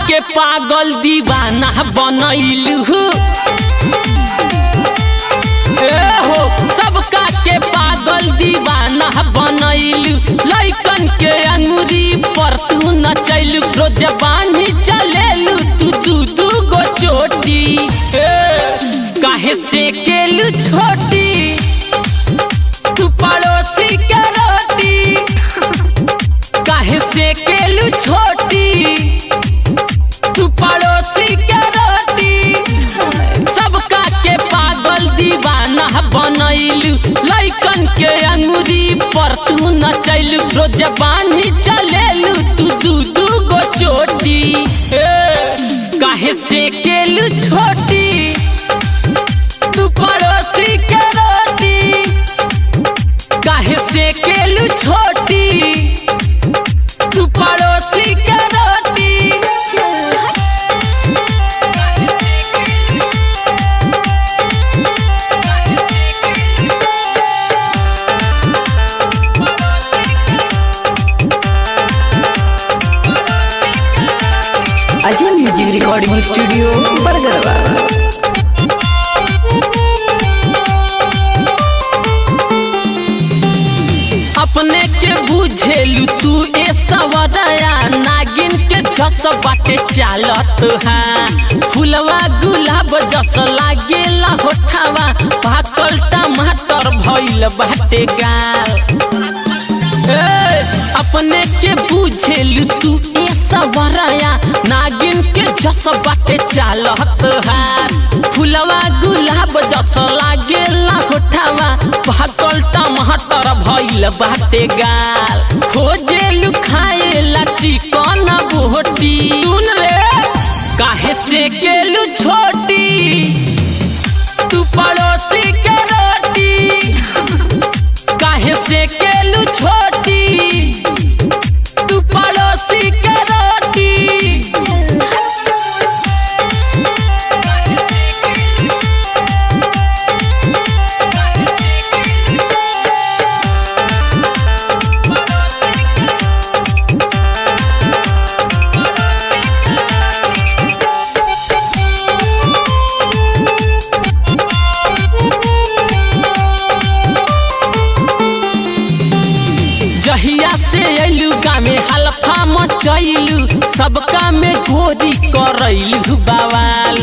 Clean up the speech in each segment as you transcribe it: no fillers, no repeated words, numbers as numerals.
के पागल दीवाना बनैलू हो सबका के पागल दीवाना बनैलू लइकन के अंगुरी पर तू नचैलू रोज बांधी चलेलू तू दू दू गो चोटी काहे से केलू छोटी तू पड़ोसी के रोटी काहे से केलू छोटी तू पड़ोसी के रोटी सबका के पागल दीवाना बनैलू लइकन के अंगुरी पर तू नचैलू रोज बांधी चलेलू तू दू दू गो चोटी काहे से केलू छोटी तू पड़ोसी के रोटी काहे से केलू छोटी तू पड़ोसी के रोटी अजय म्यूजिक रिकॉर्डिंग स्टूडियो बरगरवा। अपने के बुझेलू तू ए सवरया नागिन के जस बाटे चालत है फुलवा गुलाब जस लागेला होठावा पाकल टमाटर भइल बाटे गाल अपने के बुझेलू तू ए सवरया नागिन के जस बाटे चालत है फुलवा गुलाब जस लागेला होठावा पाकल टमाटर भइल बाटे गाल खोजेलू खाएला चिकन बोटी सुन रे काहे से केलू छोटी तू पड़ोसी के रोटी काहे से केलू छोटी तू पड़ोसी के रोटी जहिया से अइलू गामे हल्फा मचैलू सबका में गोरी करैलू बवाल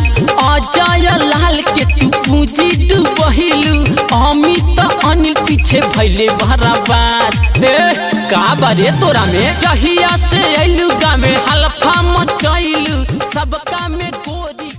अजय लाल के तू पूंजी डूबहिलू अमित अनिल पीछे भइले बराबर का बारे तोरा में जहिया से अइलू गामे हल्फा मचैलू सबका में गोरी